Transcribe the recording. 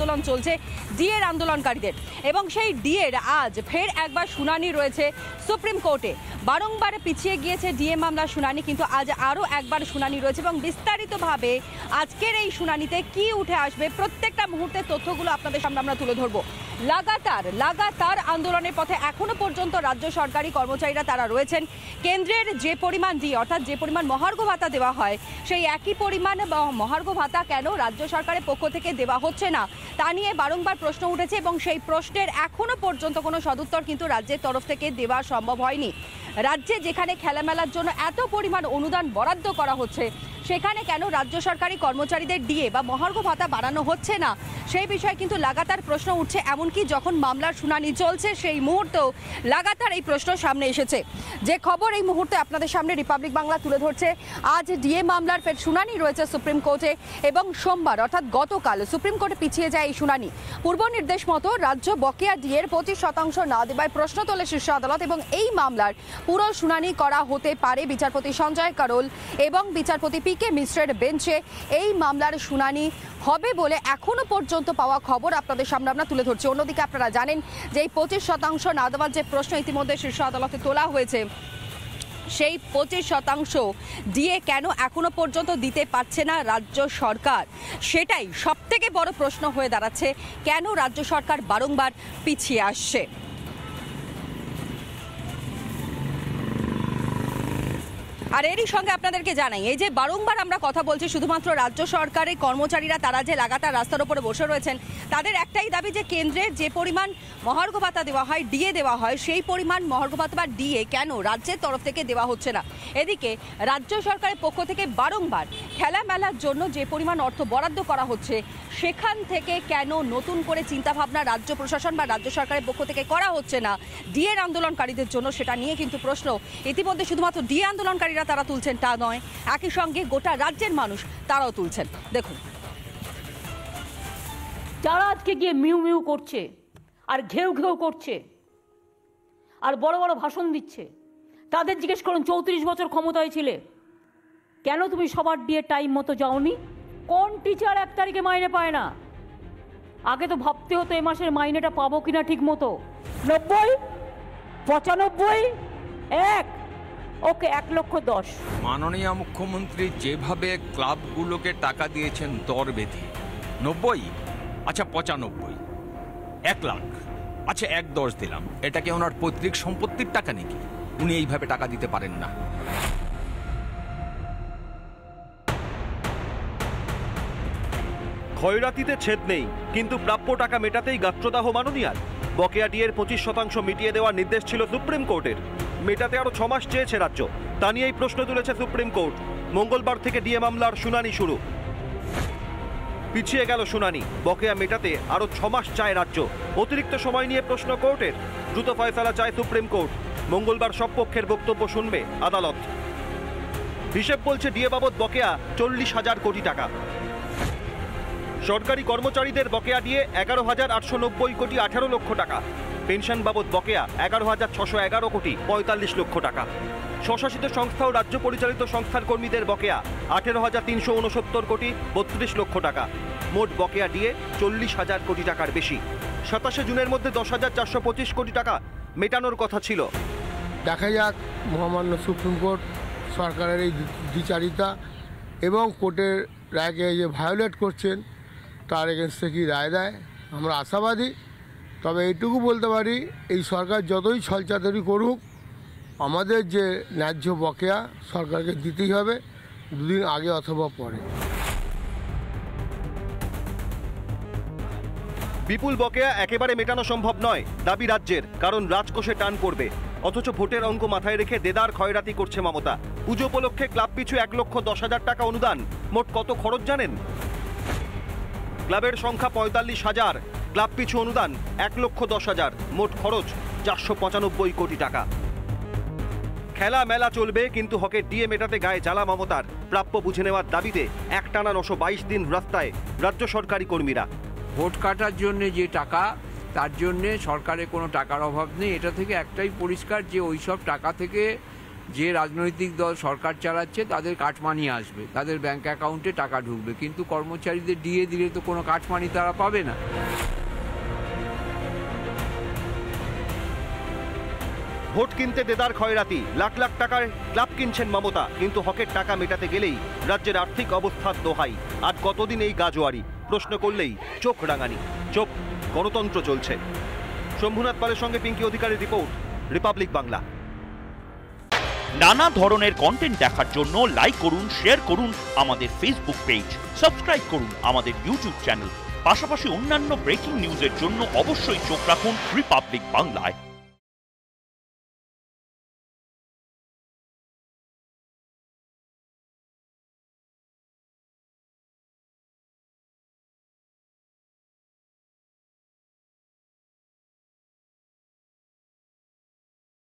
আন্দোলন চলছে ডিএর আন্দোলনকারীদের, এবং সেই ডিএর আজ ফের একবার শুনানি রয়েছে সুপ্রিম কোর্টে। বারংবার পিছিয়ে গিয়েছে ডিএ মামলার শুনানি, কিন্তু আজ আরও একবার শুনানি রয়েছে এবং বিস্তারিতভাবে আজকের এই শুনানিতে কি উঠে আসবে প্রত্যেকটা মুহূর্তের তথ্যগুলো আপনাদের সামনে আমরা তুলে ধরবো। লাগাতার আন্দোলনের পথে এখনো পর্যন্ত রাজ্য সরকারি কর্মচারীরা তারা রয়েছেন। কেন্দ্রের যে পরিমাণ ডিএ অর্থাৎ যে পরিমাণ মহার্ঘ ভাতা দেওয়া হয় সেই একই পরিমাণ মহার্ঘ ভাতা কেন রাজ্য সরকারের পক্ষ থেকে দেওয়া হচ্ছে না তা নিয়ে বারংবার প্রশ্ন উঠেছে, এবং সেই প্রশ্নের এখনো পর্যন্ত কোনো সদুত্তর কিন্তু রাজ্যের তরফ থেকে দেওয়া সম্ভব হয়নি। রাজ্যে যেখানে খেলামেলার জন্য এত পরিমাণ অনুদান বরাদ্দ করা হচ্ছে, সেখানে কেন রাজ্য সরকারি কর্মচারীদের ডিএ বা মহার্ঘ ভাতা বাড়ানো হচ্ছে না সেই বিষয়ে কিন্তু লাগাতার প্রশ্ন উঠছে। এমনকি যখন মামলার শুনানি চলছে সেই মুহূর্তেও লাগাতার এই প্রশ্ন সামনে এসেছে। যে খবর এই মুহূর্তে আপনাদের সামনে রিপাবলিক বাংলা তুলে ধরছে, আজ ডিএ মামলার ফের শুনানি রয়েছে সুপ্রিম কোর্টে, এবং সোমবার অর্থাৎ গতকাল সুপ্রিম কোর্টে পিছিয়ে যায় এই শুনানি। পূর্ব নির্দেশ মতো রাজ্য বকেয়া ডিএর 25% না দেওয়ায় প্রশ্ন তোলে শীর্ষ আদালত, এবং এই মামলার পুরো শুনানি করা হতে পারে বিচারপতি সঞ্জয় কারোল এবং বিচারপতি পি.কে. মিশ্রের বেঞ্চে। এই মামলার শুনানি হবে বলে এখনো পর্যন্ত পাওয়া খবর আপনাদের সামনে আমরা তুলে ধরছি। অন্যদিকে আপনারা জানেন যে এই 25% না দেওয়ার যে প্রশ্ন ইতিমধ্যে শীর্ষ আদালতে তোলা হয়েছে, সেই 25% ডিএ কেন এখনো পর্যন্ত দিতে পারছে না রাজ্য সরকার, সেটাই সবথেকে বড় প্রশ্ন হয়ে দাঁড়াচ্ছে। কেন রাজ্য সরকার বারংবার পিছিয়ে আসছে। আর এরই সঙ্গে আপনাদেরকে জানাই, এই যে বারংবার আমরা কথা বলছি শুধুমাত্র রাজ্য সরকারের কর্মচারীরা তারা যে লাগাতার রাস্তার উপরে বসে রয়েছেন, তাদের একটাই দাবি যে কেন্দ্রের যে পরিমাণ মহার্ঘ ভাতা দেওয়া হয়, ডিএ দেওয়া হয়, সেই পরিমাণ মহার্ঘ ভাতা বা ডিএ কেন রাজ্যের তরফ থেকে দেওয়া হচ্ছে না। এদিকে রাজ্য সরকারের পক্ষ থেকে বারংবার খেলামেলার জন্য যে পরিমাণ অর্থ বরাদ্দ করা হচ্ছে, সেখান থেকে কেন নতুন করে চিন্তাভাবনা রাজ্য প্রশাসন বা রাজ্য সরকারের পক্ষ থেকে করা হচ্ছে না ডিএর আন্দোলনকারীদের জন্য, সেটা নিয়ে কিন্তু প্রশ্ন ইতিমধ্যে শুধুমাত্র ডিএ আন্দোলনকারীরা তারা তুলছেন তা নয়, একই সঙ্গে গোটা রাজ্যের মানুষ তারাও তুলছেন। দেখুন, যারা আজকে গিয়ে মিউ মিউ করছে আর ঘেউ ঘেউ করছে আর বড় বড় ভাষণ দিচ্ছে, তাদের জিজ্ঞেস করুন 34 বছর ক্ষমতায় ছিলে, কেন তুমি সবার ডিএ টাইম মতো যাওনি? কোন টিচার 1 তারিখে মাইনে পায় না? আগে তো ভাবতে হতো এ মাসের মাইনেটা পাবো কিনা ঠিক মতো। 90, 95, 1, ওকে 1,10,000। মাননীয় মুখ্যমন্ত্রী যেভাবে ক্লাবগুলোকে টাকা দিয়েছেন দর বেঁধে, 90, আচ্ছা 95, 1 লাখ, আচ্ছা 1,10 দিলাম, এটা কি ওনার পৈতৃক সম্পত্তির টাকা নাকি? উনি এইভাবে টাকা দিতে পারেন না। ক্ষয়রাতিতে ছেদ নেই, কিন্তু প্রাপ্য টাকা মেটাতেই গাত্রদাহ মাননীয়ার। বকেয়া ডিএর 25% মিটিয়ে দেওয়ার নির্দেশ ছিল সুপ্রিম কোর্টের, মেটাতে আরো 6 মাস চেয়েছে রাজ্য। তা নিয়েই প্রশ্ন তুলেছে সুপ্রিম কোর্ট। মঙ্গলবার থেকে ডিএ মামলার শুনানি শুরু। পিছিয়ে গেল শুনানি, বকেয়া মেটাতে আরো 6 মাস চায় রাজ্য। অতিরিক্ত সময় নিয়ে প্রশ্ন কোর্টের, দ্রুত ফয়সালা চায় সুপ্রিম কোর্ট। মঙ্গলবার সব পক্ষের বক্তব্য শুনবে আদালত। হিসেব বলছে ডিএ বাবদ বকেয়া 40,000 কোটি টাকা। সরকারি কর্মচারীদের বকেয়া ডিএ 11,890 কোটি 18 লক্ষ টাকা। পেনশন বাবদ বকেয়া 11,611 কোটি 45 লক্ষ টাকা। স্বশাসিত সংস্থা ও রাজ্য পরিচালিত সংস্থার কর্মীদের বকেয়া 18,369 কোটি 32 লক্ষ টাকা। মোট বকেয়া ডিএ 40,000 কোটি টাকার বেশি। 27 জুনের মধ্যে 10,425 কোটি টাকা মেটানোর কথা ছিল। দেখা যাক মহামান্য সুপ্রিম কোর্ট সরকারের এই দ্বিচারিতা এবং কোর্টের রায়কে যে ভায়োলেট করছেন তার এগেনস্টে কি রায় দেয়। আমরা আশাবাদী, তবে এইটুকু বলতে পারি এই সরকার যতই ছলচাতুরি করুক, আমাদের যে ন্যায্য বকেয়া সরকারকে দিতেই হবে, 2 দিন আগে অথবা পরে। বিপুল বকেয়া একেবারে মেটানো সম্ভব নয় দাবি রাজ্যের, কারণ রাজকোষে টান পড়বে। অথচ ভোটের অঙ্ক মাথায় রেখে দেদার ক্ষয়রাতি করছে মমতা। পুজো উপলক্ষে ক্লাব পিছু 1,10,000 টাকা অনুদান। মোট কত খরচ জানেন? ক্লাবের সংখ্যা 45,000, ক্লাব পিছু অনুদান 1,10,000, মোট খরচ 495 কোটি টাকা। খেলা মেলা চলবে, কিন্তু হকের ডিএ মেটাতে গায়ে জ্বালা মমতার। প্রাপ্য বুঝে নেওয়ার দাবিতে একটানা 922 দিন রাস্তায় রাজ্য সরকারি কর্মীরা। ভোট কাটার জন্য যে টাকা, তার জন্যে সরকারের কোনো টাকার অভাব নেই। এটা থেকে একটাই পরিষ্কার যে ওই সব টাকা থেকে যে রাজনৈতিক দল সরকার চালাচ্ছে তাদের কাটমানি আসবে, তাদের ব্যাংক অ্যাকাউন্টে টাকা ঢুকবে, কিন্তু কর্মচারীদের ডিএ দিলে তো কোনো কাটমানি তারা পাবে না। ভোট কিনতে দেদার খয়রাতি, লাখ লাখ টাকার ক্লাব কিনছেন মমতা, কিন্তু হকের টাকা মেটাতে গেলেই রাজ্যের আর্থিক অবস্থার দোহাই। আর কতদিন এই গাজোয়ারি? প্রশ্ন করলেই চোখ রাঙানি। চোখ, গণতন্ত্র চলছে। শম্ভুনাথ পালের সঙ্গে পিঙ্কি অধিকারীর রিপোর্ট, রিপাবলিক বাংলা। নানা ধরনের কন্টেন্ট দেখার জন্য লাইক করুন, শেয়ার করুন আমাদের ফেসবুক পেজ, সাবস্ক্রাইব করুন আমাদের ইউটিউব চ্যানেল। পাশাপাশি অন্যান্য ব্রেকিং নিউজের জন্য অবশ্যই চোখ রাখুন রিপাবলিক বাংলায়।